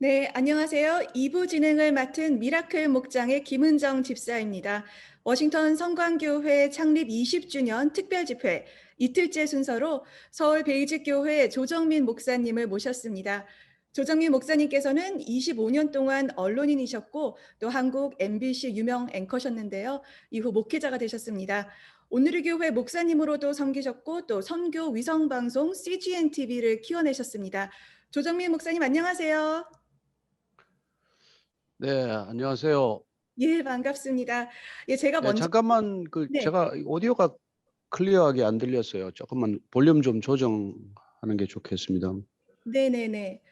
네, 안녕하세요. 2부 진행을 맡은 미라클 목장의 김은정 집사입니다. 워싱턴 성광교회 창립 20주년 특별 집회 이틀째 순서로 서울 베이직교회 조정민 목사님을 모셨습니다. 조정민 목사님께서는 25년 동안 언론인이셨고 또 한국 MBC 유명 앵커셨는데요. 이후 목회자가 되셨습니다. 오늘의 교회 목사님으로도 섬기셨고 또 선교 위성방송 CGN TV를 키워내셨습니다. 조정민 목사님 안녕하세요. 네, 안녕하세요. 예, 반갑습니다. 예, 제가 예, 먼저 잠깐만 네. 제가 오디오가 클리어하게 안 들렸어요. 조금만 볼륨 좀 조정하는 게 좋겠습니다. 네네네.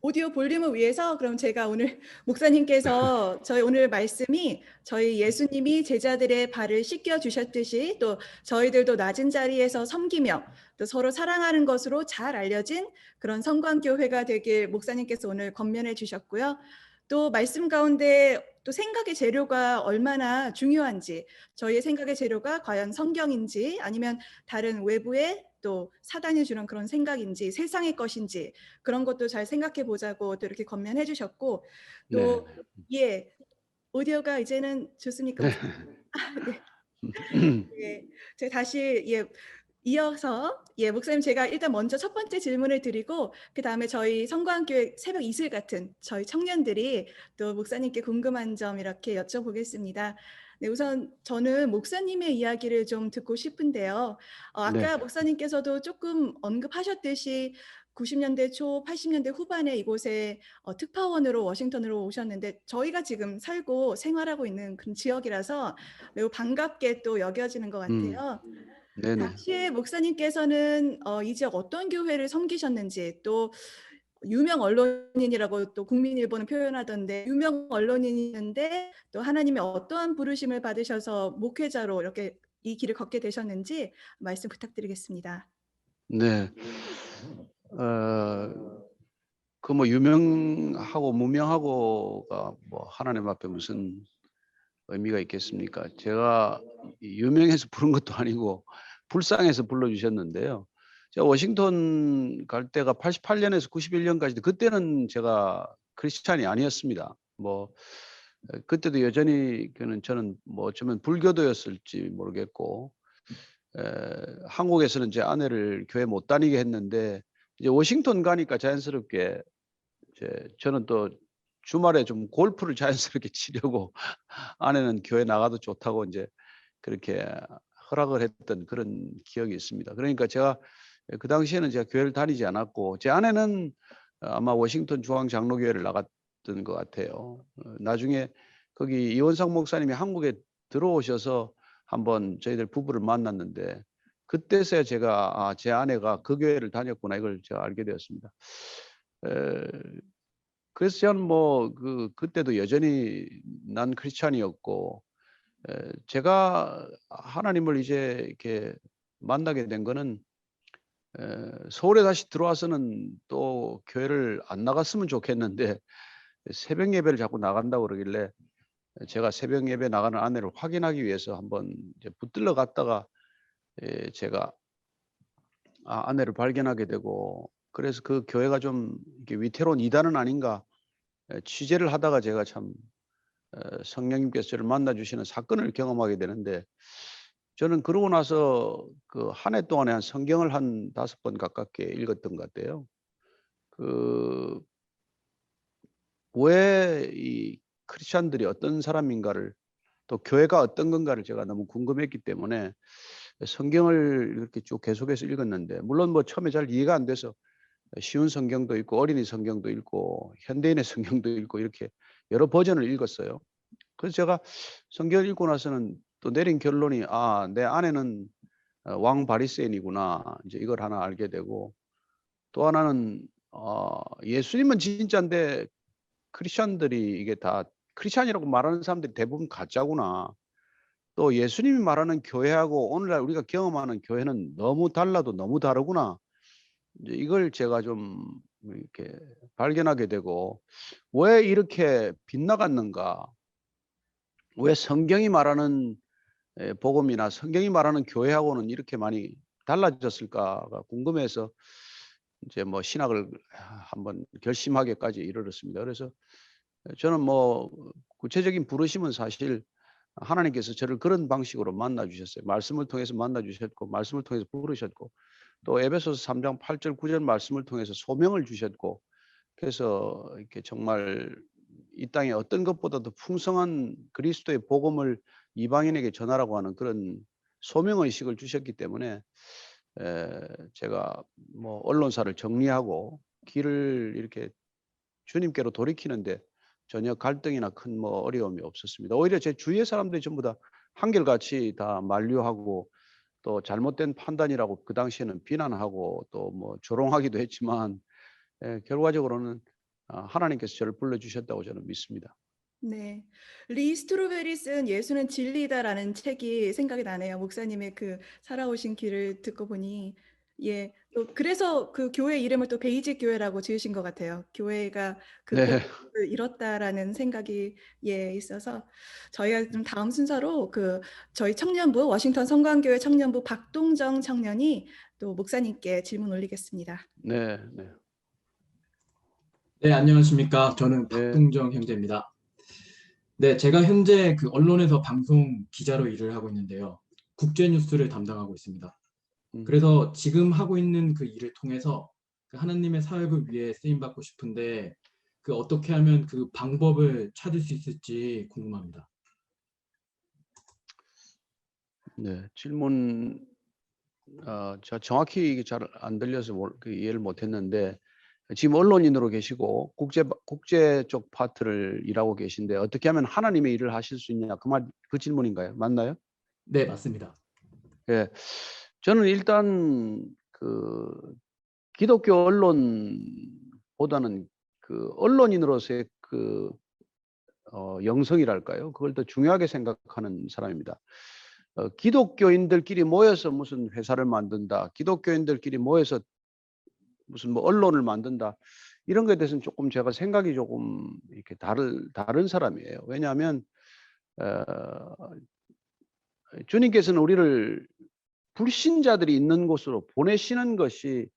오디오 볼륨을 위해서 그럼 제가 오늘 목사님께서 저희 오늘 말씀이 저희 예수님이 제자들의 발을 씻겨 주셨듯이 또 저희들도 낮은 자리에서 섬기며 또 서로 사랑하는 것으로 잘 알려진 그런 성광교회가 되길 목사님께서 오늘 권면해 주셨고요. 또 말씀 가운데 또 생각의 재료가 얼마나 중요한지, 저희의 생각의 재료가 과연 성경인지 아니면 다른 외부의 또 사단이 주는 그런 생각인지 세상의 것인지 그런 것도 잘 생각해 보자고 또 이렇게 권면해 주셨고 네. 또 예, 오디오가 이제는 좋습니까? 네. 네. 예. 제가 다시 이어서 목사님 제가 일단 먼저 첫 번째 질문을 드리고 그다음에 저희 성광교회 새벽 이슬 같은 저희 청년들이 또 목사님께 궁금한 점 이렇게 여쭤보겠습니다. 네, 우선 저는 목사님의 이야기를 좀 듣고 싶은데요. 네. 아까 목사님께서도 조금 언급하셨듯이 90년대 초, 80년대 후반에 이곳에 특파원으로 워싱턴으로 오셨는데 저희가 지금 살고 생활하고 있는 그런 지역이라서 매우 반갑게 또 여겨지는 것 음. 같아요. 네네. 당시에 목사님께서는 이 지역 어떤 교회를 섬기셨는지 또 유명 언론인이라고 또 국민일보는 표현하던데 유명 언론인이었는데 또 하나님의 어떠한 부르심을 받으셔서 목회자로 이렇게 이 길을 걷게 되셨는지 말씀 부탁드리겠습니다. 네. 그 뭐 유명하고 무명하고가 뭐 하나님 앞에 무슨 의미가 있겠습니까? 제가 유명해서 부른 것도 아니고 불쌍해서 불러 주셨는데요. 제가 워싱턴 갈 때가 88 년에서 91 년까지 그때는 제가 크리스찬이 아니었습니다. 뭐 그때도 여전히 저는 뭐 어쩌면 불교도였을지 모르겠고 한국에서는 제 아내를 교회 못 다니게 했는데 이제 워싱턴 가니까 자연스럽게 저는 또 주말에 좀 골프를 자연스럽게 치려고 아내는 교회 나가도 좋다고 이제 그렇게 허락을 했던 그런 기억이 있습니다. 그러니까 제가 그 당시에는 제가 교회를 다니지 않았고 제 아내는 아마 워싱턴 중앙 장로교회를 나갔던 것 같아요. 나중에 거기 이원상 목사님이 한국에 들어오셔서 한번 저희들 부부를 만났는데 그때서야 제가 제 아내가 그 교회를 다녔구나 이걸 제가 알게 되었습니다. 에 그래서 저는 뭐 그때도 여전히 난 크리스찬이었고 제가 하나님을 이제 이렇게 만나게 된 거는 서울에 다시 들어와서는 또 교회를 안 나갔으면 좋겠는데 새벽 예배를 자꾸 나간다고 그러길래 제가 새벽 예배 나가는 아내를 확인하기 위해서 한번 이제 붙들러 갔다가 제가 아내를 발견하게 되고 그래서 그 교회가 좀 이렇게 위태로운 이단은 아닌가 취재를 하다가 제가 참 성령님께서 저를 만나 주시는 사건을 경험하게 되는데 저는 그러고 나서 그 한 해 동안에 한 성경을 한 5번 가깝게 읽었던 것 같아요. 그 왜 이 크리스찬들이 어떤 사람인가를 또 교회가 어떤 건가를 제가 너무 궁금했기 때문에 성경을 이렇게 쭉 계속해서 읽었는데 물론 뭐 처음에 잘 이해가 안 돼서 쉬운 성경도 있고 어린이 성경도 읽고 현대인의 성경도 읽고 이렇게 여러 버전을 읽었어요. 그래서 제가 성경을 읽고 나서는 또 내린 결론이 '아 내 아내는 왕 바리새인이구나.' 이제 이걸 하나 알게 되고 또 하나는 '예수님은 진짠데 크리스찬들이 이게 다 크리스찬이라고 말하는 사람들이 대부분 가짜구나. 또 예수님이 말하는 교회하고 오늘날 우리가 경험하는 교회는 너무 달라도 너무 다르구나.' 이제 이걸 제가 좀 이렇게 발견하게 되고 '왜 이렇게 빗나갔는가? 왜 성경이 말하는 복음이나 성경이 말하는 교회하고는 이렇게 많이 달라졌을까?'가 궁금해서 이제 뭐 신학을 한번 결심하기까지 이르렀습니다. 그래서 저는 뭐 구체적인 부르심은 사실 하나님께서 저를 그런 방식으로 만나 주셨어요. 말씀을 통해서 만나 주셨고 말씀을 통해서 부르셨고 또 에베소서 3장 8절 9절 말씀을 통해서 소명을 주셨고 그래서 이렇게 정말 이 땅에 어떤 것보다도 풍성한 그리스도의 복음을 이방인에게 전하라고 하는 그런 소명 의식을 주셨기 때문에 제가 뭐 언론사를 정리하고 길을 이렇게 주님께로 돌이키는데 전혀 갈등이나 큰 뭐 어려움이 없었습니다. 오히려 제 주위의 사람들이 전부 다 한결같이 다 만류하고 또 잘못된 판단이라고 그 당시에는 비난하고 또 뭐 조롱하기도 했지만 결과적으로는 하나님께서 저를 불러 주셨다고 저는 믿습니다. 네. 리 스트로베리 쓴 "예수는 진리다."라는 책이 생각이 나네요. 목사님의 그 살아오신 길을 듣고 보니. 예. 또 그래서 그 교회 이름을 또 베이직 교회라고 지으신 것 같아요. 교회가 그 네. 본질을 잃었다라는 생각이 있어서 저희가 좀 다음 순서로 그 저희 청년부 워싱턴 성광교회 청년부 박동정 청년이 또 목사님께 질문 올리겠습니다. 네. 네. 네, 안녕하십니까. 저는 네. 박동정 형제입니다. 네, 제가 현재 그 언론에서 방송 기자로 일을 하고 있는데요. 국제 뉴스를 담당하고 있습니다. 음. 그래서 지금 하고 있는 그 일을 통해서 그 하나님의 사역을 위해 쓰임 받고 싶은데 그 어떻게 하면 그 방법을 찾을 수 있을지 궁금합니다. 네. 질문 제가 정확히 이게 잘 안 들려서 이해를 못 했는데 지금 언론인으로 계시고 국제 쪽 파트를 일하고 계신데 어떻게 하면 하나님의 일을 하실 수 있냐 그 질문인가요? 맞나요? 네, 맞습니다. 예. 저는 일단 그 기독교 언론보다는 그 언론인으로서의 그 영성이랄까요? 그걸 더 중요하게 생각하는 사람입니다. 기독교인들끼리 모여서 무슨 회사를 만든다. 기독교인들끼리 모여서 무슨 뭐 언론을 만든다. 이런 거에 대해서는 조금 제가 생각이 조금 이렇게 다른 사람이에요. 왜냐하면 어 주님께서는 우리를 불신자들이 있는 곳으로 보내시는 것이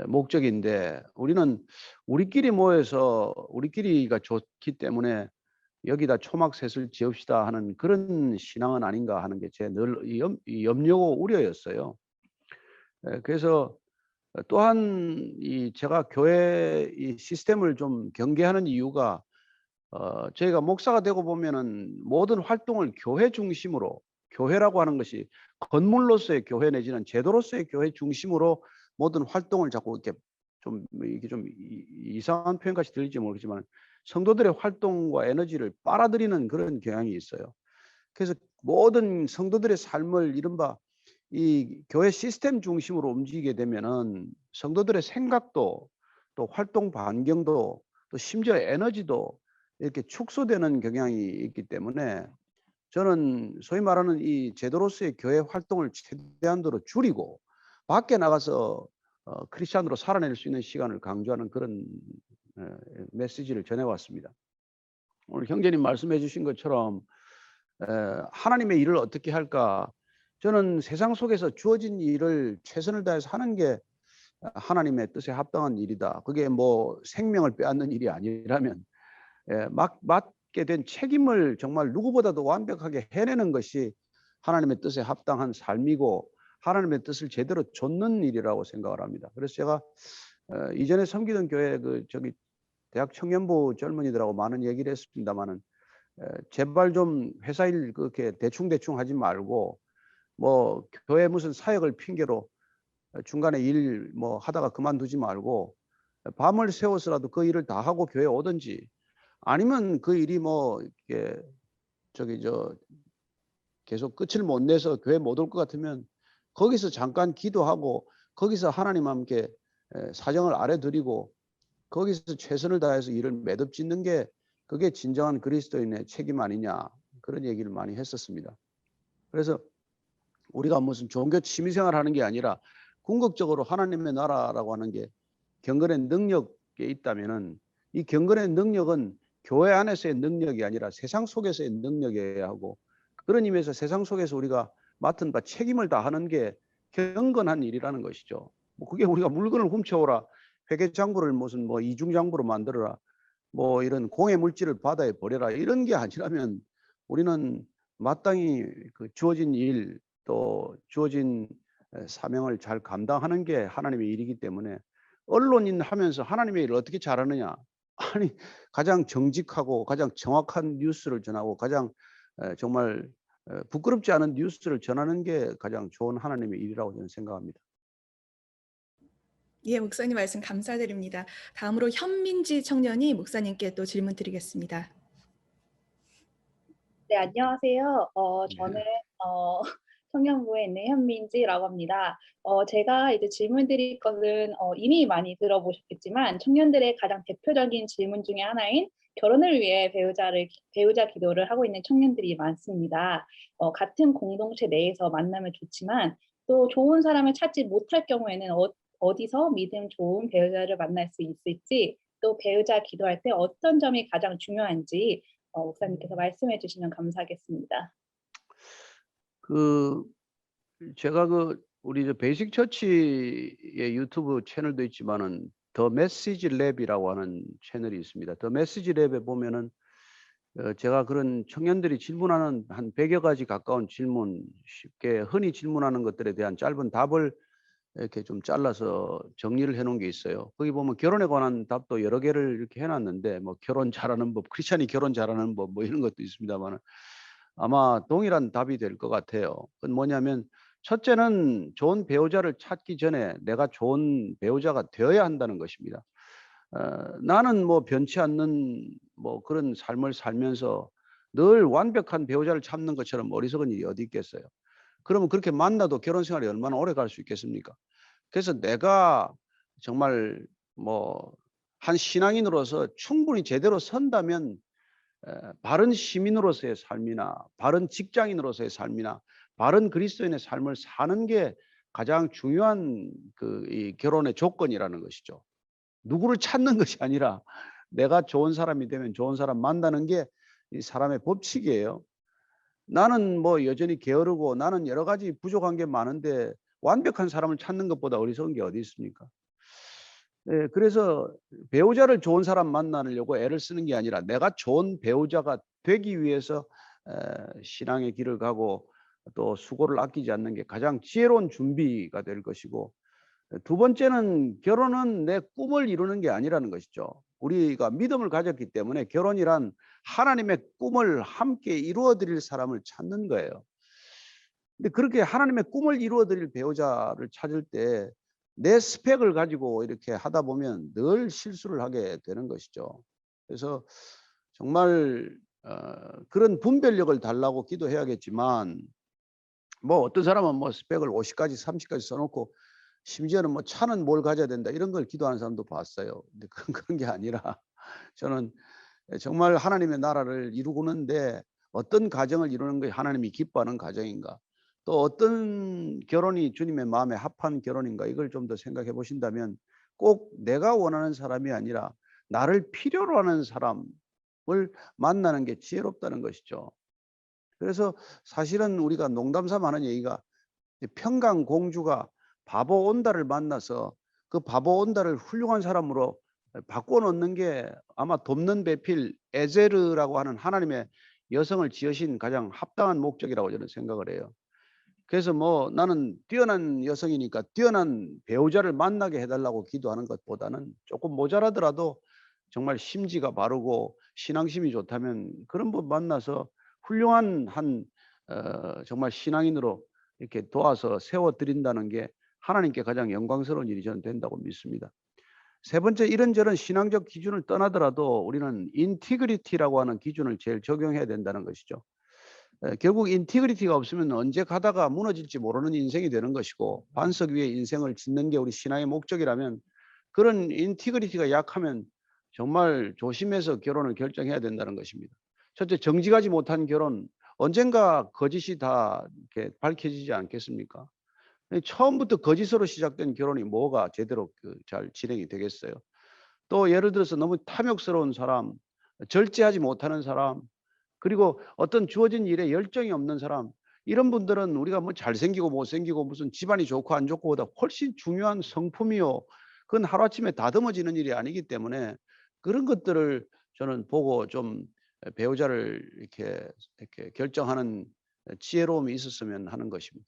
목적인데 우리는 우리끼리 모여서 우리끼리가 좋기 때문에 '여기다 초막셋을 지읍시다.' 하는 그런 신앙은 아닌가 하는 게 제 늘 염려고 우려였어요. 그래서 또한 이 제가 교회 이 시스템을 좀 경계하는 이유가 저희가 목사가 되고 보면은 모든 활동을 교회 중심으로 교회라고 하는 것이 건물로서의 교회 내지는 제도로서의 교회 중심으로 모든 활동을 자꾸 이렇게 좀 이게 좀 이상한 표현같이 들릴지 모르겠지만 성도들의 활동과 에너지를 빨아들이는 그런 경향이 있어요. 그래서 모든 성도들의 삶을 이른바 이 교회 시스템 중심으로 움직이게 되면은 성도들의 생각도 또 활동 반경도 또 심지어 에너지도 이렇게 축소되는 경향이 있기 때문에 저는 소위 말하는 이 제도로서의 교회 활동을 최대한도로 줄이고 밖에 나가서 크리스찬으로 살아낼 수 있는 시간을 강조하는 그런 메시지를 전해 왔습니다. 오늘 형제님 말씀해 주신 것처럼 하나님의 일을 어떻게 할까? 저는 세상 속에서 주어진 일을 최선을 다해서 하는 게 하나님의 뜻에 합당한 일이다. 그게 뭐 생명을 빼앗는 일이 아니라면 맡게 된 책임을 정말 누구보다도 완벽하게 해내는 것이 하나님의 뜻에 합당한 삶이고 하나님의 뜻을 제대로 좇는 일이라고 생각을 합니다. 그래서 제가 이전에 섬기던 교회 대학 청년부 젊은이들하고 많은 얘기를 했습니다마는 제발 좀 회사 일 그렇게 대충 하지 말고 뭐 교회 무슨 사역을 핑계로 중간에 일 뭐 하다가 그만두지 말고 밤을 새워서라도 그 일을 다 하고 교회에 오든지 아니면 그 일이 뭐 이렇게 계속 끝을 못 내서 교회 못 올 것 같으면 거기서 잠깐 기도하고 거기서 하나님 함께 사정을 알아드리고 거기서 최선을 다해서 일을 매듭 짓는 게 그게 진정한 그리스도인의 책임 아니냐 그런 얘기를 많이 했었습니다. 그래서 우리가 무슨 종교 취미생활 하는 게 아니라 궁극적으로 하나님의 나라라고 하는 게 경건의 능력에 있다면은 이 경건의 능력은 교회 안에서의 능력이 아니라 세상 속에서의 능력이어야 하고 그런 의미에서 세상 속에서 우리가 맡은 바 책임을 다하는 게 경건한 일이라는 것이죠. 뭐 그게 우리가 물건을 훔쳐오라, 회계장부를 무슨 뭐 이중장부로 만들어라, 뭐 이런 공해 물질을 바다에 버려라, 이런 게 아니라면 우리는 마땅히 그 주어진 일, 또 주어진 사명을 잘 감당하는 게 하나님의 일이기 때문에, 언론인 하면서 하나님의 일을 어떻게 잘하느냐? 아니, 가장 정직하고 가장 정확한 뉴스를 전하고 가장 정말 부끄럽지 않은 뉴스를 전하는 게 가장 좋은 하나님의 일이라고 저는 생각합니다. 예, 목사님 말씀 감사드립니다. 다음으로 현민지 청년이 목사님께 또 질문 드리겠습니다. 네, 안녕하세요. 저는 네. 청년부에 있는 현민지라고 합니다. 제가 이제 질문 드릴 것은 이미 많이 들어보셨겠지만 청년들의 가장 대표적인 질문 중에 하나인 결혼을 위해 배우자 기도를 하고 있는 청년들이 많습니다. 같은 공동체 내에서 만나면 좋지만 또 좋은 사람을 찾지 못할 경우에는 어디서 믿음 좋은 배우자를 만날 수 있을지, 또 배우자 기도할 때 어떤 점이 가장 중요한지 목사님께서 말씀해 주시면 감사하겠습니다. 그 제가 우리 저 베이직 처치의 유튜브 채널도 있지만은 더 메시지 랩이라고 하는 채널이 있습니다. 더 메시지 랩에 보면은 제가 그런 청년들이 질문하는 한 100여 가지 가까운 질문, 쉽게 흔히 질문하는 것들에 대한 짧은 답을 이렇게 좀 잘라서 정리를 해 놓은 게 있어요. 거기 보면 결혼에 관한 답도 여러 개를 이렇게 해 놨는데, 뭐 결혼 잘하는 법, 크리스찬이 결혼 잘하는 법, 뭐 이런 것도 있습니다만은 아마 동일한 답이 될 것 같아요. 그건 뭐냐면, 첫째는 좋은 배우자를 찾기 전에 내가 좋은 배우자가 되어야 한다는 것입니다. 나는 뭐 변치 않는 뭐 그런 삶을 살면서 늘 완벽한 배우자를 찾는 것처럼 어리석은 일이 어디 있겠어요. 그러면 그렇게 만나도 결혼 생활이 얼마나 오래 갈 수 있겠습니까? 그래서 내가 정말 뭐 한 신앙인으로서 충분히 제대로 선다면 바른 시민으로서의 삶이나 바른 직장인으로서의 삶이나 바른 그리스도인의 삶을 사는 게 가장 중요한 이 결혼의 조건이라는 것이죠. 누구를 찾는 것이 아니라 내가 좋은 사람이 되면 좋은 사람 만나는 게 이 사람의 법칙이에요. 나는 뭐 여전히 게으르고 나는 여러 가지 부족한 게 많은데 완벽한 사람을 찾는 것보다 어리석은 게 어디 있습니까? 네, 그래서 배우자를 좋은 사람 만나려고 애를 쓰는 게 아니라 내가 좋은 배우자가 되기 위해서 신앙의 길을 가고 또 수고를 아끼지 않는 게 가장 지혜로운 준비가 될 것이고, 두 번째는 결혼은 내 꿈을 이루는 게 아니라는 것이죠. 우리가 믿음을 가졌기 때문에 결혼이란 하나님의 꿈을 함께 이루어 드릴 사람을 찾는 거예요. 근데 그렇게 하나님의 꿈을 이루어 드릴 배우자를 찾을 때 내 스펙을 가지고 이렇게 하다 보면 늘 실수를 하게 되는 것이죠. 그래서 정말 그런 분별력을 달라고 기도해야겠지만, 뭐 어떤 사람은 뭐 스펙을 50까지 30까지 써놓고 심지어는 뭐 차는 뭘 가져야 된다 이런 걸 기도하는 사람도 봤어요. 근데 그런 게 아니라 저는 정말 하나님의 나라를 이루고는데 어떤 가정을 이루는 게 하나님이 기뻐하는 가정인가, 또 어떤 결혼이 주님의 마음에 합한 결혼인가, 이걸 좀 더 생각해 보신다면 꼭 내가 원하는 사람이 아니라 나를 필요로 하는 사람을 만나는 게 지혜롭다는 것이죠. 그래서 사실은 우리가 농담삼아 하는 얘기가, 평강 공주가 바보 온다를 만나서 그 바보 온다를 훌륭한 사람으로 바꿔 놓는 게 아마 돕는 배필 에제르라고 하는 하나님의 여성을 지으신 가장 합당한 목적이라고 저는 생각을 해요. 그래서 뭐 나는 뛰어난 여성이니까 뛰어난 배우자를 만나게 해달라고 기도하는 것보다는 조금 모자라더라도 정말 심지가 바르고 신앙심이 좋다면 그런 분 만나서 훌륭한 정말 신앙인으로 이렇게 도와서 세워드린다는 게 하나님께 가장 영광스러운 일이 저는 된다고 믿습니다. 세 번째, 이런저런 신앙적 기준을 떠나더라도 우리는 인티그리티라고 하는 기준을 제일 적용해야 된다는 것이죠. 결국 인티그리티가 없으면 언제 가다가 무너질지 모르는 인생이 되는 것이고, 반석 위에 인생을 짓는 게 우리 신앙의 목적이라면 그런 인티그리티가 약하면 정말 조심해서 결혼을 결정해야 된다는 것입니다. 첫째, 정직하지 못한 결혼, 언젠가 거짓이 다 이렇게 밝혀지지 않겠습니까? 처음부터 거짓으로 시작된 결혼이 뭐가 제대로 잘 진행이 되겠어요? 또 예를 들어서 너무 탐욕스러운 사람, 절제하지 못하는 사람, 그리고 어떤 주어진 일에 열정이 없는 사람, 이런 분들은 우리가 뭐 잘생기고 못생기고 무슨 집안이 좋고 안 좋고보다 훨씬 중요한 성품이요. 그건 하루아침에 다듬어지는 일이 아니기 때문에 그런 것들을 저는 보고 좀 배우자를 이렇게 결정하는 지혜로움이 있었으면 하는 것입니다.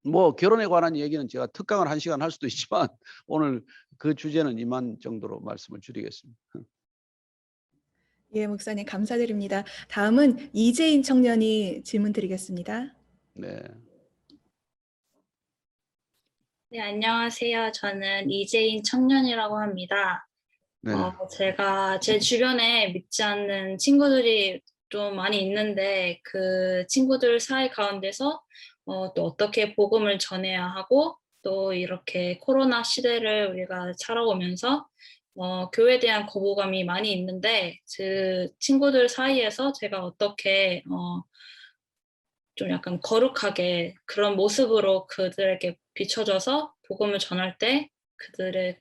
뭐 결혼에 관한 얘기는 제가 특강을 1시간 할 수도 있지만 오늘 그 주제는 이만 정도로 말씀을 드리겠습니다. 예, 목사님 감사드립니다. 다음은 이재인 청년이 질문 드리겠습니다. 네. 네, 안녕하세요. 저는 이재인 청년이라고 합니다. 네. 제가 제 주변에 믿지 않는 친구들이 좀 많이 있는데 그 친구들 사이 가운데서 또 어떻게 복음을 전해야 하고 또 이렇게 코로나 시대를 우리가 살아오면서 교회에 대한 거부감이 많이 있는데 그 친구들 사이에서 제가 어떻게 좀 약간 거룩하게 그런 모습으로 그들에게 비춰져서 복음을 전할 때 그들의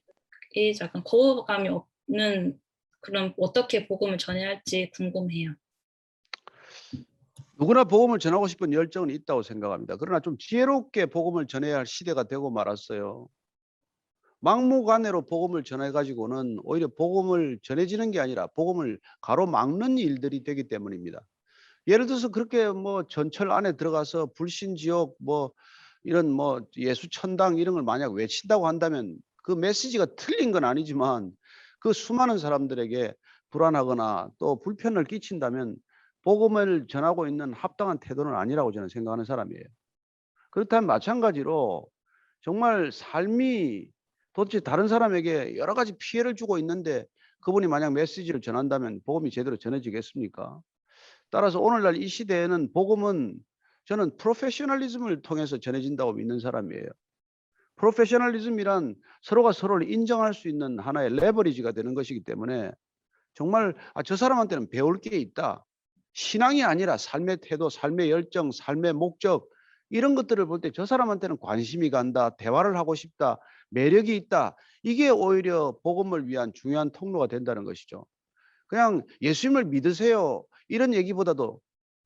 약간 거부감이 없는 그런 어떻게 복음을 전해야 할지 궁금해요. 누구나 복음을 전하고 싶은 열정은 있다고 생각합니다. 그러나 좀 지혜롭게 복음을 전해야 할 시대가 되고 말았어요. 막무가내로 복음을 전해 가지고는 오히려 복음을 전해지는 게 아니라 복음을 가로막는 일들이 되기 때문입니다. 예를 들어서 그렇게 뭐 전철 안에 들어가서 불신지옥 뭐 이런 뭐 예수 천당 이런 걸 만약 외친다고 한다면 그 메시지가 틀린 건 아니지만 그 수많은 사람들에게 불안하거나 또 불편을 끼친다면 복음을 전하고 있는 합당한 태도는 아니라고 저는 생각하는 사람이에요. 그렇다면 마찬가지로 정말 삶이 도대체 다른 사람에게 여러 가지 피해를 주고 있는데 그분이 만약 메시지를 전한다면 복음이 제대로 전해지겠습니까? 따라서 오늘날 이 시대에는 복음은 저는 프로페셔널리즘을 통해서 전해진다고 믿는 사람이에요. 프로페셔널리즘이란 서로가 서로를 인정할 수 있는 하나의 레버리지가 되는 것이기 때문에 정말 저 사람한테는 배울 게 있다. 신앙이 아니라 삶의 태도, 삶의 열정, 삶의 목적 이런 것들을 볼 때 저 사람한테는 관심이 간다. 대화를 하고 싶다. 매력이 있다. 이게 오히려 복음을 위한 중요한 통로가 된다는 것이죠. 그냥 예수님을 믿으세요. 이런 얘기보다도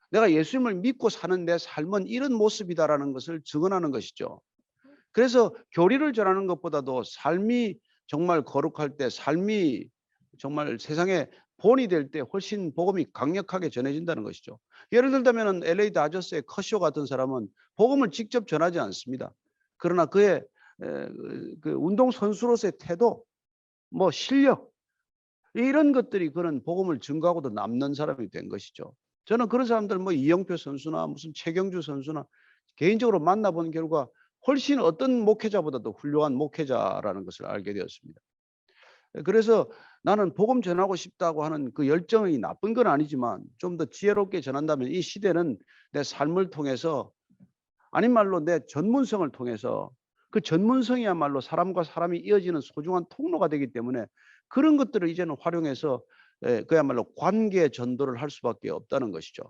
내가 예수님을 믿고 사는 내 삶은 이런 모습이다라는 것을 증언하는 것이죠. 그래서 교리를 전하는 것보다도 삶이 정말 거룩할 때, 삶이 정말 세상에 본이 될 때 훨씬 복음이 강력하게 전해진다는 것이죠. 예를 들자면 LA 다저스의 커쇼 같은 사람은 복음을 직접 전하지 않습니다. 그러나 그의 그 운동 선수로서의 태도, 뭐 실력 이런 것들이 그런 복음을 증거하고도 남는 사람이 된 것이죠. 저는 그런 사람들 뭐 이영표 선수나 무슨 최경주 선수나 개인적으로 만나본 결과 훨씬 어떤 목회자보다도 훌륭한 목회자라는 것을 알게 되었습니다. 그래서 나는 복음 전하고 싶다고 하는 그 열정이 나쁜 건 아니지만 좀 더 지혜롭게 전한다면 이 시대는 내 삶을 통해서 아닌 말로 내 전문성을 통해서 그 전문성이야말로 사람과 사람이 이어지는 소중한 통로가 되기 때문에 그런 것들을 이제는 활용해서 그야말로 관계 전도를 할 수밖에 없다는 것이죠.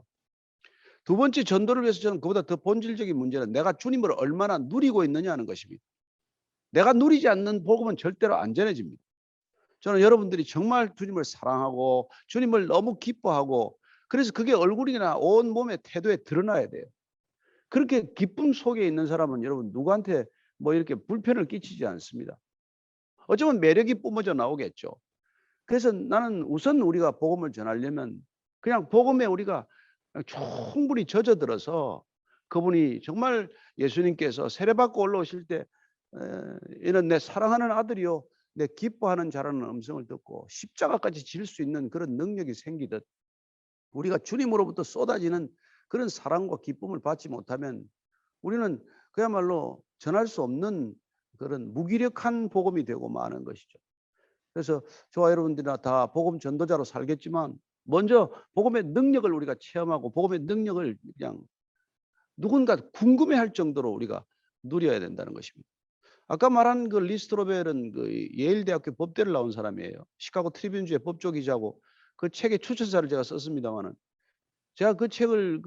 두 번째 전도를 위해서 저는 그보다 더 본질적인 문제는 내가 주님을 얼마나 누리고 있느냐 하는 것입니다. 내가 누리지 않는 복음은 절대로 안 전해집니다. 저는 여러분들이 정말 주님을 사랑하고 주님을 너무 기뻐하고 그래서 그게 얼굴이나 온 몸의 태도에 드러나야 돼요. 그렇게 기쁨 속에 있는 사람은 여러분 누구한테 뭐 이렇게 불편을 끼치지 않습니다. 어쩌면 매력이 뿜어져 나오겠죠. 그래서 나는 우선 우리가 복음을 전하려면 그냥 복음에 우리가 충분히 젖어들어서 그분이 정말 예수님께서 세례받고 올라오실 때 이런 내 사랑하는 아들이요 내 기뻐하는 자라는 음성을 듣고 십자가까지 질 수 있는 그런 능력이 생기듯 우리가 주님으로부터 쏟아지는 그런 사랑과 기쁨을 받지 못하면 우리는 그야말로 전할 수 없는 그런 무기력한 복음이 되고 마는 것이죠. 그래서 저와 여러분들이나 다 복음 전도자로 살겠지만 먼저 복음의 능력을 우리가 체험하고 복음의 능력을 그냥 누군가 궁금해할 정도로 우리가 누려야 된다는 것입니다. 아까 말한 그 리 스트로벨은 그 예일대학교 법대를 나온 사람이에요. 시카고 트리뷴주의 법조 기자고 그 책의 추천사를 제가 썼습니다만은 제가 그 책을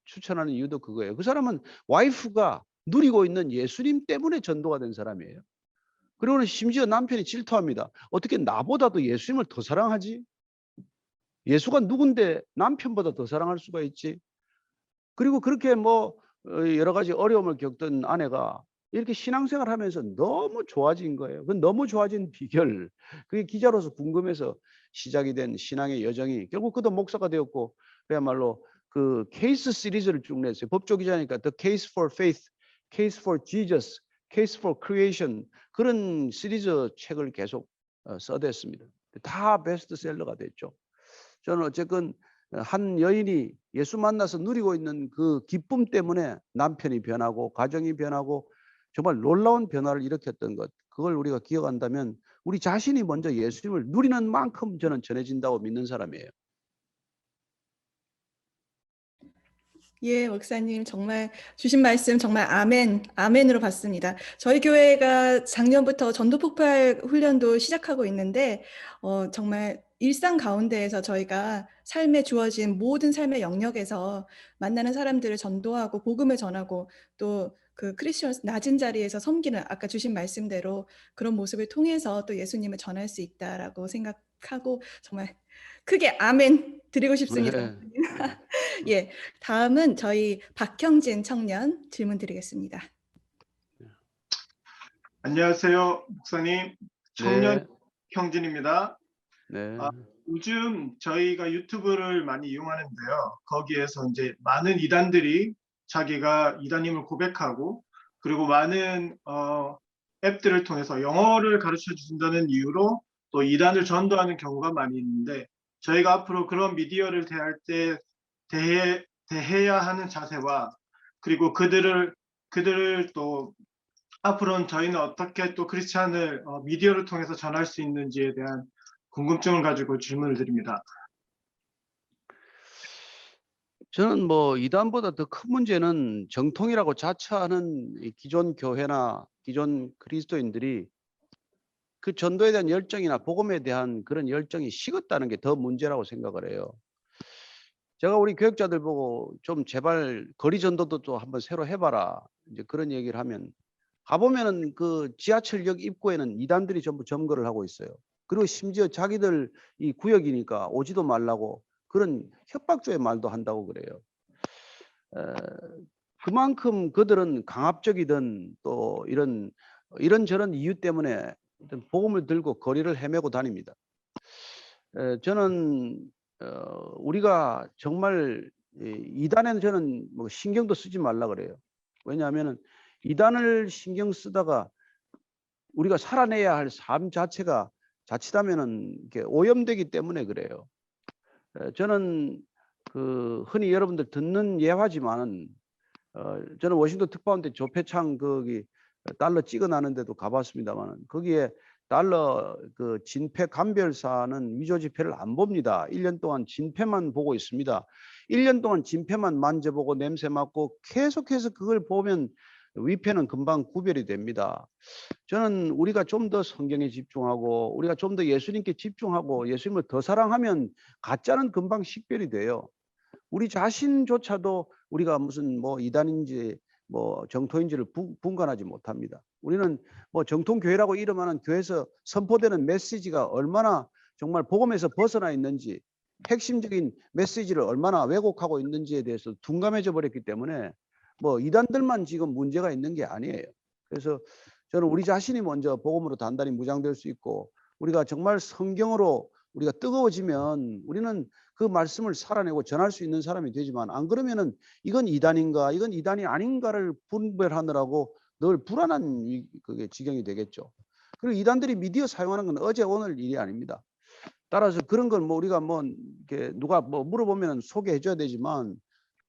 추천하는 이유도 그거예요. 그 사람은 와이프가 누리고 있는 예수님 때문에 전도가 된 사람이에요. 그리고는 심지어 남편이 질투합니다. 어떻게 나보다도 예수님을 더 사랑하지? 예수가 누군데 남편보다 더 사랑할 수가 있지? 그리고 그렇게 뭐 여러 가지 어려움을 겪던 아내가 이렇게 신앙생활 하면서 너무 좋아진 거예요. 그 너무 좋아진 비결, 그게 기자로서 궁금해서 시작이 된 신앙의 여정이 결국 그도 목사가 되었고, 그야말로 그 케이스 시리즈를 쭉 냈어요. 법조 기자니까 The Case for Faith, Case for Jesus, Case for Creation, 그런 시리즈 책을 계속 써댔습니다. 다 베스트셀러가 됐죠. 저는 어쨌건 한 여인이 예수 만나서 누리고 있는 그 기쁨 때문에 남편이 변하고 가정이 변하고 정말 놀라운 변화를 일으켰던 것, 그걸 우리가 기억한다면 우리 자신이 먼저 예수님을 누리는 만큼 저는 전해진다고 믿는 사람이에요. 예, 목사님 정말 주신 말씀 정말 아멘으로 받습니다. 저희 교회가 작년부터 전도 폭발 훈련도 시작하고 있는데 정말 일상 가운데에서 저희가 삶에 주어진 모든 삶의 영역에서 만나는 사람들을 전도하고 복음을 전하고 또 그 크리스천 낮은 자리에서 섬기는 아까 주신 말씀대로 그런 모습을 통해서 또 예수님을 전할 수 있다라고 생각하고 정말 크게 아멘 드리고 싶습니다. 네. 예, 다음은 저희 박형진 청년 질문 드리겠습니다. 안녕하세요, 목사님. 청년 네. 형진입니다. 네. 요즘 저희가 유튜브를 많이 이용하는데요. 거기에서 이제 많은 이단들이 자기가 이단임을 고백하고, 그리고 많은 앱들을 통해서 영어를 가르쳐 준다는 이유로 또 이단을 전도하는 경우가 많이 있는데, 저희가 앞으로 그런 미디어를 대할 때 대해야 하는 자세와, 그리고 그들을 또 앞으로는 저희는 어떻게 또 크리스찬을 미디어를 통해서 전할 수 있는지에 대한 궁금증을 가지고 질문을 드립니다. 저는 뭐 이단보다 더 큰 문제는 정통이라고 자처하는 이 기존 교회나 기존 그리스도인들이 그 전도에 대한 열정이나 복음에 대한 그런 열정이 식었다는 게 더 문제라고 생각을 해요. 제가 우리 교육자들 보고 좀 제발 거리 전도도 또 한번 새로 해봐라, 이제 그런 얘기를 하면, 가보면은 그 지하철역 입구에는 이단들이 전부 점거를 하고 있어요. 그리고 심지어 자기들 이 구역이니까 오지도 말라고 그런 협박조의 말도 한다고 그래요. 그만큼 그들은 강압적이든 또 이런저런 이유 때문에 복음을 들고 거리를 헤매고 다닙니다. 저는 우리가 정말 이단에는 저는 뭐 신경도 쓰지 말라 그래요. 왜냐하면은 이단을 신경 쓰다가 우리가 살아내야 할 삶 자체가 자칫하면은 이렇게 오염되기 때문에 그래요. 저는 그 흔히 여러분들 듣는 예화지만은 저는 워싱턴 특파원 때 조폐창 거기 달러 찍어나는데도 가봤습니다만은 거기에 달러 그 진폐 감별사는 위조 지폐를 안 봅니다. 1년 동안 진폐만 보고 있습니다. 1년 동안 진폐만 만져보고 냄새 맡고 계속해서 그걸 보면 위패는 금방 구별이 됩니다. 저는 우리가 좀 더 성경에 집중하고 우리가 좀 더 예수님께 집중하고 예수님을 더 사랑하면 가짜는 금방 식별이 돼요. 우리 자신조차도 우리가 무슨 뭐 이단인지 뭐 정토인지를 분간하지 못합니다. 우리는 뭐 정통교회라고 이름하는 교회에서 선포되는 메시지가 얼마나 정말 복음에서 벗어나 있는지, 핵심적인 메시지를 얼마나 왜곡하고 있는지에 대해서 둔감해져 버렸기 때문에 뭐 이단들만 지금 문제가 있는 게 아니에요. 그래서 저는 우리 자신이 먼저 복음으로 단단히 무장될 수 있고, 우리가 정말 성경으로 우리가 뜨거워지면 우리는 그 말씀을 살아내고 전할 수 있는 사람이 되지만, 안 그러면은 이건 이단인가 이건 이단이 아닌가를 분별하느라고 늘 불안한 그게 지경이 되겠죠. 그리고 이단들이 미디어 사용하는 건 어제 오늘 일이 아닙니다. 따라서 그런 걸 뭐 우리가 뭐 이렇게 누가 뭐 물어보면 소개해 줘야 되지만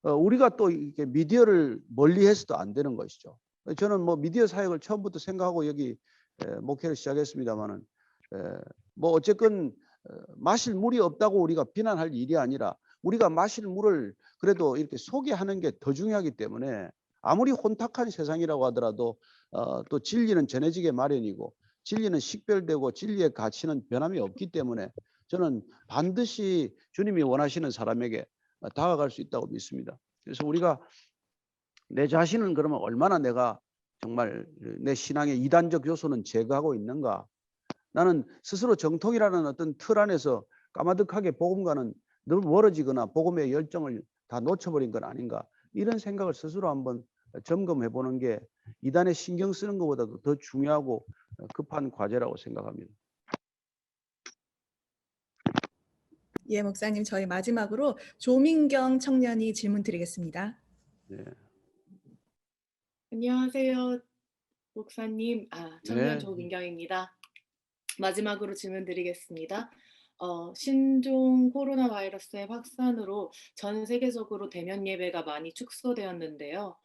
우리가 또 이렇게 미디어를 멀리해서도 안 되는 것이죠. 저는 뭐 미디어 사역을 처음부터 생각하고 여기 목회를 시작했습니다만은 뭐 어쨌건 마실 물이 없다고 우리가 비난할 일이 아니라 우리가 마실 물을 그래도 이렇게 소개하는 게 더 중요하기 때문에, 아무리 혼탁한 세상이라고 하더라도 또 진리는 전해지게 마련이고 진리는 식별되고 진리의 가치는 변함이 없기 때문에 저는 반드시 주님이 원하시는 사람에게 다가갈 수 있다고 믿습니다. 그래서 우리가 내 자신은 그러면 얼마나 내가 정말 내 신앙의 이단적 요소는 제거하고 있는가, 나는 스스로 정통이라는 어떤 틀 안에서 까마득하게 복음과는 늘 멀어지거나 복음의 열정을 다 놓쳐버린 건 아닌가, 이런 생각을 스스로 한번 점검해 보는 게 이단에 신경 쓰는 것보다도 더 중요하고 급한 과제라고 생각합니다. 예, 목사님, 저희 마지막으로 조민경 청년이 질문 드리겠습니다. 네. 안녕하세요, 목사님. 청년 네. 조민경입니다. 마지막으로 질문 드리겠습니다. 신종 코로나 바이러스의 확산으로 전 세계적으로 대면 예배가 많이 축소되었는데요.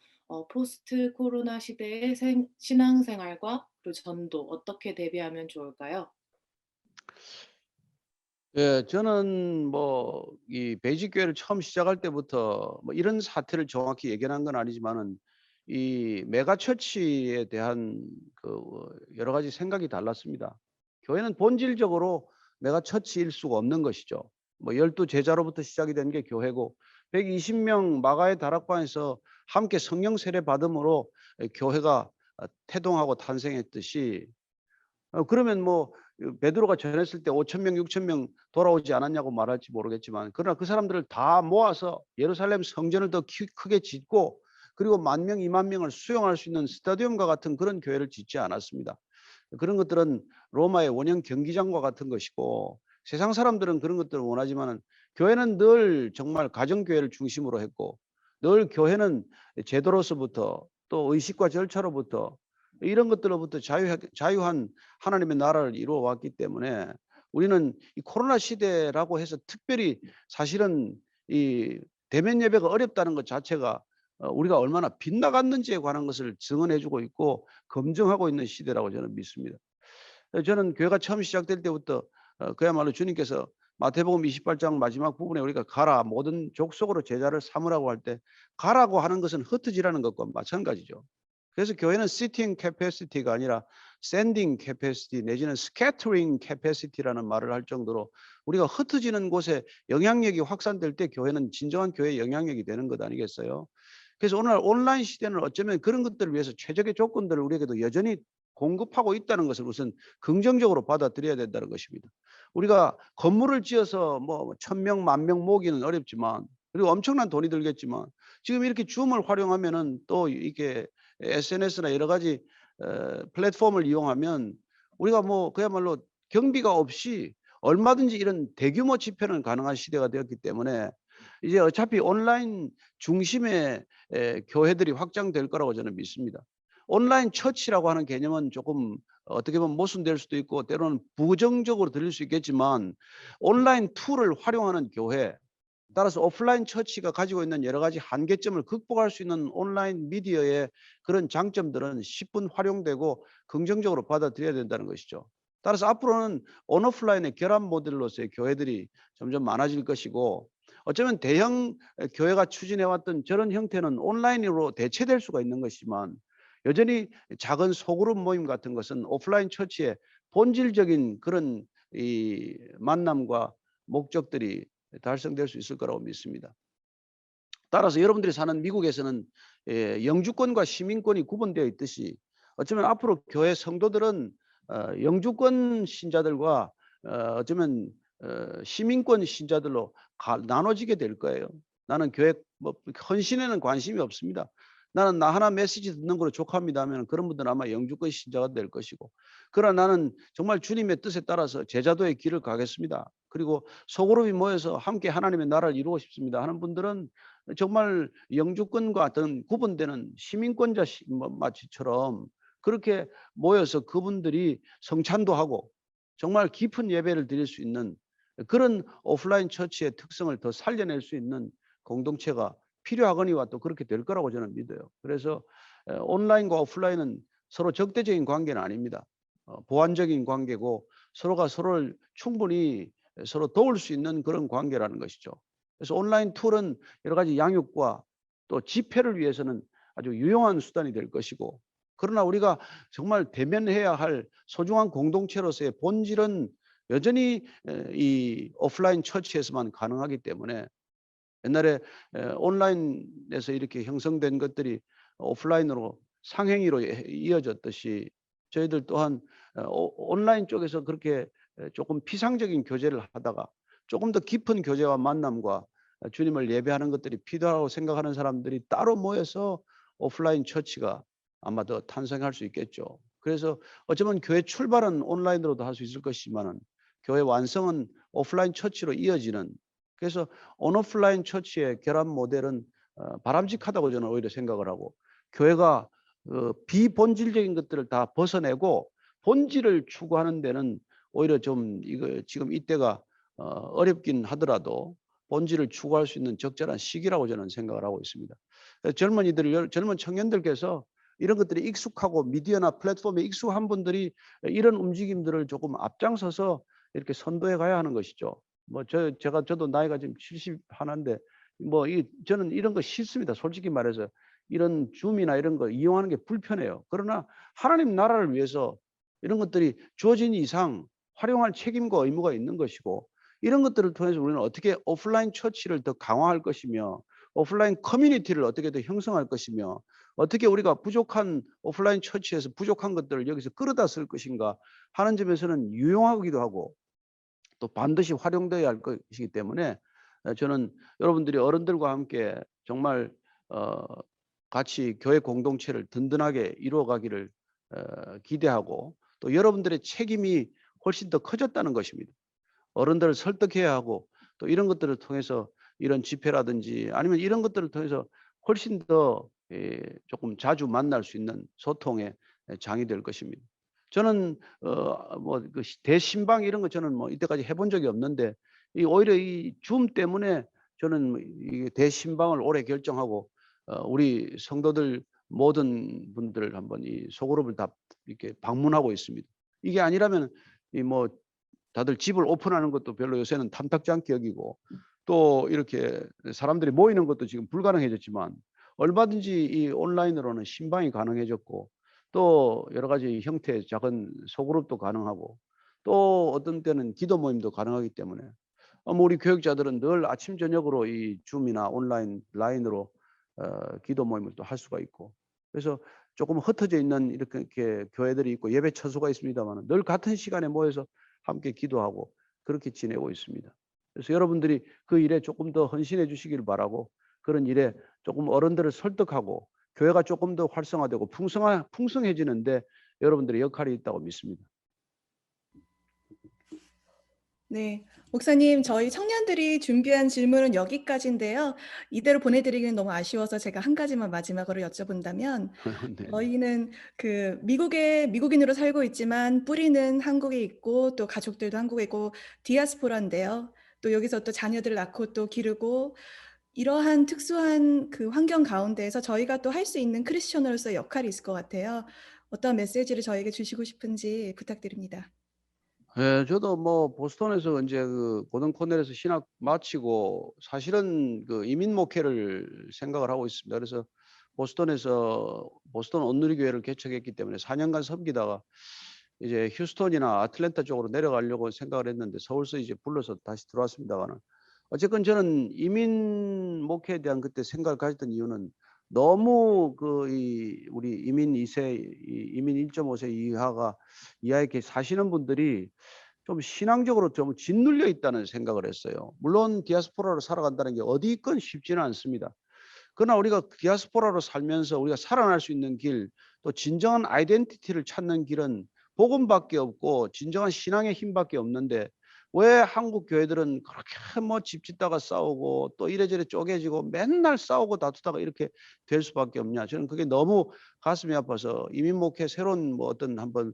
포스트 코로나 시대의 신앙생활과 그리고 전도 어떻게 대비하면 좋을까요? 예, 저는 뭐 이 베이직 교회를 처음 시작할 때부터 뭐 이런 사태를 정확히 예견한 건 아니지만은 이 메가 처치에 대한 그 여러 가지 생각이 달랐습니다. 교회는 본질적으로 메가 처치일 수가 없는 것이죠. 뭐 12 제자로부터 시작이 된 게 교회고 120명 마가의 다락방에서 함께 성령 세례 받음으로 교회가 태동하고 탄생했듯이 그러면 뭐 베드로가 전했을 때 5,000명, 6,000명 돌아오지 않았냐고 말할지 모르겠지만 그러나 그 사람들을 다 모아서 예루살렘 성전을 더 크게 짓고 그리고 10,000명, 20,000명을 수용할 수 있는 스타디움과 같은 그런 교회를 짓지 않았습니다. 그런 것들은 로마의 원형 경기장과 같은 것이고 세상 사람들은 그런 것들을 원하지만은 교회는 늘 정말 가정교회를 중심으로 했고 늘 교회는 제도로서부터 또 의식과 절차로부터 이런 것들로부터 자유한 하나님의 나라를 이루어 왔기 때문에 우리는 이 코로나 시대라고 해서 특별히 사실은 이 대면 예배가 어렵다는 것 자체가 우리가 얼마나 빗나갔는지에 관한 것을 증언해 주고 있고 검증하고 있는 시대라고 저는 믿습니다. 저는 교회가 처음 시작될 때부터 그야말로 주님께서 마태복음 28장 마지막 부분에 우리가 가라 모든 족속으로 제자를 삼으라고 할 때 가라고 하는 것은 흩어지라는 것과 마찬가지죠. 그래서 교회는 sitting capacity가 아니라 sending capacity 내지는 scattering capacity라는 말을 할 정도로 우리가 흩어지는 곳에 영향력이 확산될 때 교회는 진정한 교회의 영향력이 되는 것 아니겠어요? 그래서 오늘 온라인 시대는 어쩌면 그런 것들을 위해서 최적의 조건들을 우리에게도 여전히 공급하고 있다는 것을 우선 긍정적으로 받아들여야 된다는 것입니다. 우리가 건물을 지어서 뭐 1,000명, 10,000명 모으기는 어렵지만 그리고 엄청난 돈이 들겠지만 지금 이렇게 줌을 활용하면은 또 이게 SNS나 여러 가지 플랫폼을 이용하면 우리가 뭐 그야말로 경비가 없이 얼마든지 이런 대규모 집회는 가능한 시대가 되었기 때문에 이제 어차피 온라인 중심의 교회들이 확장될 거라고 저는 믿습니다. 온라인 처치라고 하는 개념은 조금 어떻게 보면 모순될 수도 있고 때로는 부정적으로 들릴 수 있겠지만 온라인 툴을 활용하는 교회 따라서 오프라인 처치가 가지고 있는 여러 가지 한계점을 극복할 수 있는 온라인 미디어의 그런 장점들은 10분 활용되고 긍정적으로 받아들여야 된다는 것이죠. 따라서 앞으로는 온오프라인의 결합 모델로서의 교회들이 점점 많아질 것이고 어쩌면 대형 교회가 추진해왔던 저런 형태는 온라인으로 대체될 수가 있는 것이지만 여전히 작은 소그룹 모임 같은 것은 오프라인 처치의 본질적인 그런 이 만남과 목적들이 달성될 수 있을 거라고 믿습니다. 따라서 여러분들이 사는 미국에서는 영주권과 시민권이 구분되어 있듯이 어쩌면 앞으로 교회 성도들은 영주권 신자들과 어쩌면 시민권 신자들로 나눠지게 될 거예요. 나는 교회 뭐 헌신에는 관심이 없습니다. 나는 나 하나 메시지 듣는 거로 족합니다 하면 그런 분들은 아마 영주권 신자가 될 것이고 그러나 나는 정말 주님의 뜻에 따라서 제자도의 길을 가겠습니다. 그리고 소그룹이 모여서 함께 하나님의 나라를 이루고 싶습니다 하는 분들은 정말 영주권과 어떤 구분되는 시민권자 마치처럼 그렇게 모여서 그분들이 성찬도 하고 정말 깊은 예배를 드릴 수 있는 그런 오프라인 처치의 특성을 더 살려낼 수 있는 공동체가 필요하거니와 또 그렇게 될 거라고 저는 믿어요. 그래서 온라인과 오프라인은 서로 적대적인 관계는 아닙니다. 보완적인 관계고 서로가 서로를 충분히 서로 도울 수 있는 그런 관계라는 것이죠. 그래서 온라인 툴은 여러 가지 양육과 또 집회를 위해서는 아주 유용한 수단이 될 것이고 그러나 우리가 정말 대면해야 할 소중한 공동체로서의 본질은 여전히 이 오프라인 처치에서만 가능하기 때문에 옛날에 온라인에서 이렇게 형성된 것들이 오프라인으로 상행위로 이어졌듯이 저희들 또한 온라인 쪽에서 그렇게 조금 피상적인 교제를 하다가 조금 더 깊은 교제와 만남과 주님을 예배하는 것들이 필요하다고 생각하는 사람들이 따로 모여서 오프라인 처치가 아마 더 탄생할 수 있겠죠. 그래서 어쩌면 교회 출발은 온라인으로도 할 수 있을 것이지만은 교회 완성은 오프라인 처치로 이어지는, 그래서 온오프라인 처치의 결합 모델은 바람직하다고 저는 오히려 생각을 하고, 교회가 비본질적인 것들을 다 벗어내고 본질을 추구하는 데는 오히려 좀 이거 지금 이때가 어렵긴 하더라도 본질을 추구할 수 있는 적절한 시기라고 저는 생각을 하고 있습니다. 젊은 청년들께서 이런 것들이 익숙하고 미디어나 플랫폼에 익숙한 분들이 이런 움직임들을 조금 앞장서서 이렇게 선도해 가야 하는 것이죠. 뭐 저도 나이가 지금 70 하나인데 저는 이런 거 싫습니다. 솔직히 말해서 이런 줌이나 이런 거 이용하는 게 불편해요. 그러나 하나님 나라를 위해서 이런 것들이 주어진 이상 활용할 책임과 의무가 있는 것이고, 이런 것들을 통해서 우리는 어떻게 오프라인 처치를 더 강화할 것이며 오프라인 커뮤니티를 어떻게 더 형성할 것이며 어떻게 우리가 부족한 오프라인 처치에서 부족한 것들을 여기서 끌어다 쓸 것인가 하는 점에서는 유용하기도 하고 또 반드시 활용되어야 할 것이기 때문에 저는 여러분들이 어른들과 함께 정말 같이 교회 공동체를 든든하게 이루어가기를 기대하고, 또 여러분들의 책임이 훨씬 더 커졌다는 것입니다. 어른들을 설득해야 하고, 또 이런 것들을 통해서 이런 집회라든지 아니면 이런 것들을 통해서 훨씬 더 조금 자주 만날 수 있는 소통의 장이 될 것입니다. 저는 그 대신방 이런 거 저는 이때까지 해본 적이 없는데 오히려 이 줌 때문에 저는 이 대신방을 올해 결정하고 우리 성도들 모든 분들 한번 이 소그룹을 다 이렇게 방문하고 있습니다. 이게 아니라면 다들 집을 오픈하는 것도 별로 요새는 탐탁지 않게 여기고, 또 이렇게 사람들이 모이는 것도 지금 불가능해졌지만 얼마든지 이 온라인으로는 신방이 가능해졌고, 또 여러 가지 형태의 작은 소그룹도 가능하고, 또 어떤 때는 기도 모임도 가능하기 때문에 우리 교육자들은 늘 아침 저녁으로 이 줌이나 온라인 라인으로 기도 모임을 또 할 수가 있고, 그래서 조금 흩어져 있는 이렇게 교회들이 있고 예배 처소가 있습니다만 늘 같은 시간에 모여서 함께 기도하고 그렇게 지내고 있습니다. 그래서 여러분들이 그 일에 조금 더 헌신해 주시기를 바라고, 그런 일에 조금 어른들을 설득하고 교회가 조금 더 활성화되고 풍성해지는데 여러분들의 역할이 있다고 믿습니다. 네, 목사님, 저희 청년들이 준비한 질문은 여기까지인데요. 이대로 보내드리기는 너무 아쉬워서 제가 한 가지만 마지막으로 여쭤본다면, 네. 저희는 미국인으로 살고 있지만 뿌리는 한국에 있고 또 가족들도 한국에 있고 디아스포라인데요. 또 여기서 또 자녀들을 낳고 또 기르고 이러한 특수한 그 환경 가운데에서 저희가 또 할 수 있는 크리스천으로서의 역할이 있을 것 같아요. 어떤 메시지를 저에게 주시고 싶은지 부탁드립니다. 예, 저도 보스턴에서 이제 그 고등 코넬에서 신학 마치고 사실은 그 이민 목회를 생각을 하고 있습니다. 그래서 보스턴에서 보스턴 온누리교회를 개척했기 때문에 4년간 섬기다가 이제 휴스턴이나 아틀랜타 쪽으로 내려가려고 생각을 했는데 서울서 이제 불러서 다시 들어왔습니다만은, 어쨌건 저는 이민 목회에 대한 그때 생각을 가졌던 이유는 너무 우리 이민 2세, 이민 1.5세 이하가 이하에 이렇게 사시는 분들이 좀 신앙적으로 좀 짓눌려 있다는 생각을 했어요. 물론 디아스포라로 살아간다는 게 어디 있건 쉽지는 않습니다. 그러나 우리가 디아스포라로 살면서 우리가 살아날 수 있는 길, 또 진정한 아이덴티티를 찾는 길은 복음밖에 없고 진정한 신앙의 힘밖에 없는데, 왜 한국 교회들은 그렇게 집 짓다가 싸우고 또 이래저래 쪼개지고 맨날 싸우고 다투다가 이렇게 될 수밖에 없냐. 저는 그게 너무 가슴이 아파서 이민 목회 새로운 어떤 한번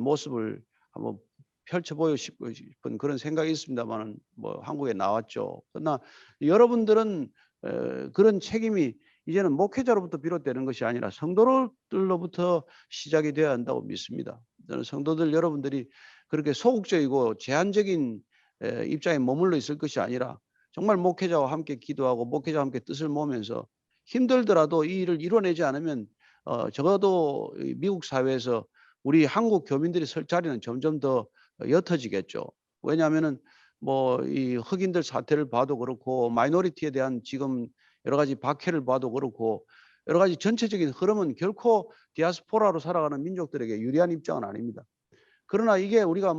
모습을 한번 펼쳐보고 싶은 그런 생각이 있습니다만 한국에 나왔죠. 그러나 여러분들은 그런 책임이 이제는 목회자로부터 비롯되는 것이 아니라 성도들로부터 시작이 되어야 한다고 믿습니다. 저는 성도들 여러분들이 그렇게 소극적이고 제한적인 입장에 머물러 있을 것이 아니라 정말 목회자와 함께 기도하고 목회자와 함께 뜻을 모으면서 힘들더라도 이 일을 이뤄내지 않으면 적어도 미국 사회에서 우리 한국 교민들이 설 자리는 점점 더 옅어지겠죠. 왜냐하면은 이 흑인들 사태를 봐도 그렇고 마이너리티에 대한 지금 여러 가지 박해를 봐도 그렇고 여러 가지 전체적인 흐름은 결코 디아스포라로 살아가는 민족들에게 유리한 입장은 아닙니다. 그러나 이게 우리가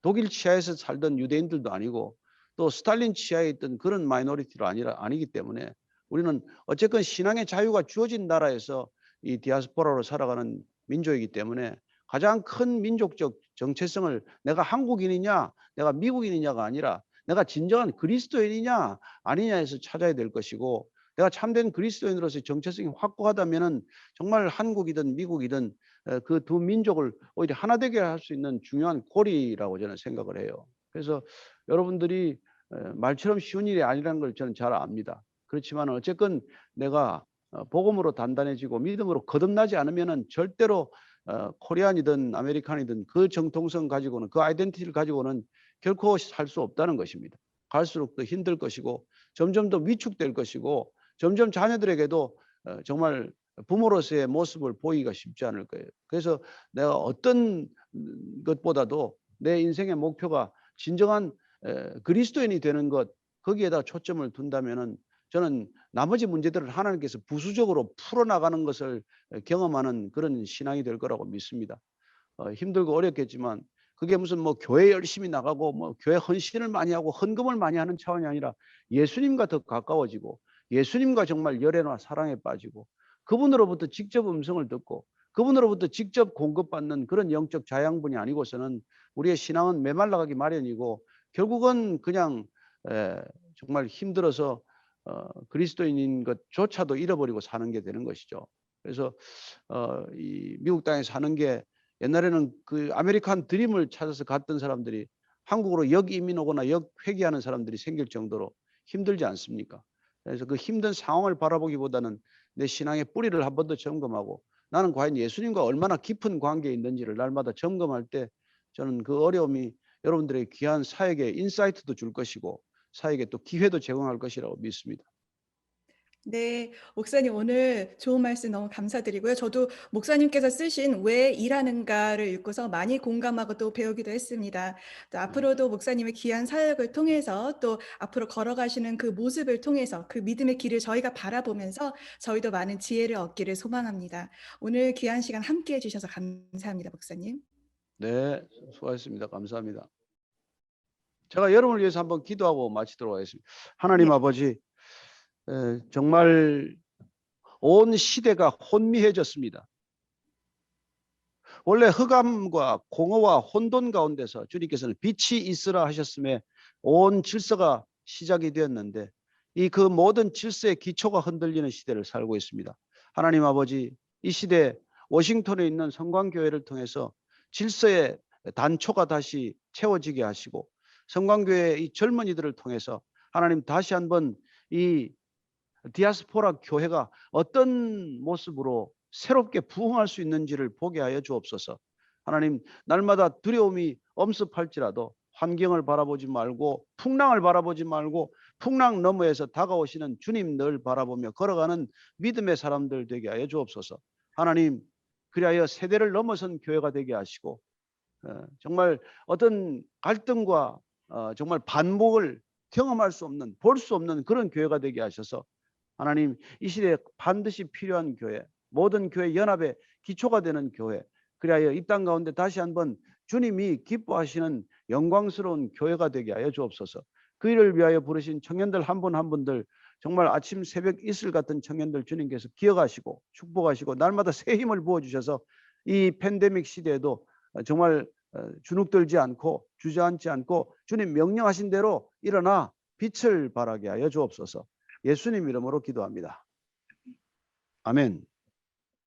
독일 치하에서 살던 유대인들도 아니고 또 스탈린 치하에 있던 그런 마이너리티로 아니기 때문에 우리는 어쨌건 신앙의 자유가 주어진 나라에서 이 디아스포라로 살아가는 민족이기 때문에 가장 큰 민족적 정체성을 내가 한국인이냐 내가 미국인이냐가 아니라 내가 진정한 그리스도인이냐 아니냐에서 찾아야 될 것이고, 내가 참된 그리스도인으로서의 정체성이 확고하다면은 정말 한국이든 미국이든 그 두 민족을 오히려 하나 되게 할 수 있는 중요한 고리라고 저는 생각을 해요. 그래서 여러분들이 말처럼 쉬운 일이 아니라는 걸 저는 잘 압니다. 그렇지만 어쨌건 내가 복음으로 단단해지고 믿음으로 거듭나지 않으면은 절대로 코리안이든 아메리칸이든 그 정통성 가지고는, 그 아이덴티티를 가지고는 결코 살 수 없다는 것입니다. 갈수록 더 힘들 것이고 점점 더 위축될 것이고 점점 자녀들에게도 정말 부모로서의 모습을 보이기가 쉽지 않을 거예요. 그래서 내가 어떤 것보다도 내 인생의 목표가 진정한 그리스도인이 되는 것, 거기에다 초점을 둔다면은 저는 나머지 문제들을 하나님께서 부수적으로 풀어나가는 것을 경험하는 그런 신앙이 될 거라고 믿습니다. 힘들고 어렵겠지만 그게 무슨 뭐 교회 열심히 나가고 뭐 교회 헌신을 많이 하고 헌금을 많이 하는 차원이 아니라 예수님과 더 가까워지고 예수님과 정말 열애와 사랑에 빠지고 그분으로부터 직접 음성을 듣고 그분으로부터 직접 공급받는 그런 영적 자양분이 아니고서는 우리의 신앙은 메말라가기 마련이고 결국은 그냥 정말 힘들어서 그리스도인인 것조차도 잃어버리고 사는 게 되는 것이죠. 그래서 이 미국 땅에 사는 게 옛날에는 그 아메리칸 드림을 찾아서 갔던 사람들이 한국으로 역이민 오거나 역회귀하는 사람들이 생길 정도로 힘들지 않습니까? 그래서 그 힘든 상황을 바라보기보다는 내 신앙의 뿌리를 한 번 더 점검하고 나는 과연 예수님과 얼마나 깊은 관계에 있는지를 날마다 점검할 때 저는 그 어려움이 여러분들의 귀한 사역에 인사이트도 줄 것이고 사역에 또 기회도 제공할 것이라고 믿습니다. 네, 목사님 오늘 좋은 말씀 너무 감사드리고요. 저도 목사님께서 쓰신 왜 일하는가를 읽고서 많이 공감하고 또 배우기도 했습니다. 또 앞으로도 목사님의 귀한 사역을 통해서 또 앞으로 걸어가시는 그 모습을 통해서 그 믿음의 길을 저희가 바라보면서 저희도 많은 지혜를 얻기를 소망합니다. 오늘 귀한 시간 함께해 주셔서 감사합니다, 목사님. 네, 수고하셨습니다. 감사합니다. 제가 여러분을 위해서 한번 기도하고 마치도록 하겠습니다. 하나님 네. 아버지, 정말 온 시대가 혼미해졌습니다. 원래 흑암과 공허와 혼돈 가운데서 주님께서는 빛이 있으라 하셨음에 온 질서가 시작이 되었는데 이 그 모든 질서의 기초가 흔들리는 시대를 살고 있습니다. 하나님 아버지, 이 시대 워싱턴에 있는 성광교회를 통해서 질서의 단초가 다시 채워지게 하시고 성광교회의 이 젊은이들을 통해서 하나님 다시 한번 이 디아스포라 교회가 어떤 모습으로 새롭게 부흥할 수 있는지를 보게 하여 주옵소서. 하나님, 날마다 두려움이 엄습할지라도 환경을 바라보지 말고 풍랑을 바라보지 말고 풍랑 너머에서 다가오시는 주님 늘 바라보며 걸어가는 믿음의 사람들 되게 하여 주옵소서. 하나님, 그리하여 세대를 넘어선 교회가 되게 하시고 정말 어떤 갈등과 정말 반목을 경험할 수 없는, 볼 수 없는 그런 교회가 되게 하셔서 하나님, 이 시대에 반드시 필요한 교회, 모든 교회 연합의 기초가 되는 교회, 그리하여 이 땅 가운데 다시 한번 주님이 기뻐하시는 영광스러운 교회가 되게 하여 주옵소서. 그 일을 위하여 부르신 청년들 한 분 한 분들, 정말 아침 새벽 이슬 같은 청년들 주님께서 기억하시고 축복하시고 날마다 새 힘을 부어주셔서 이 팬데믹 시대에도 정말 주눅들지 않고 주저앉지 않고 주님 명령하신 대로 일어나 빛을 발하게 하여 주옵소서. 예수님 이름으로 기도합니다. 아멘.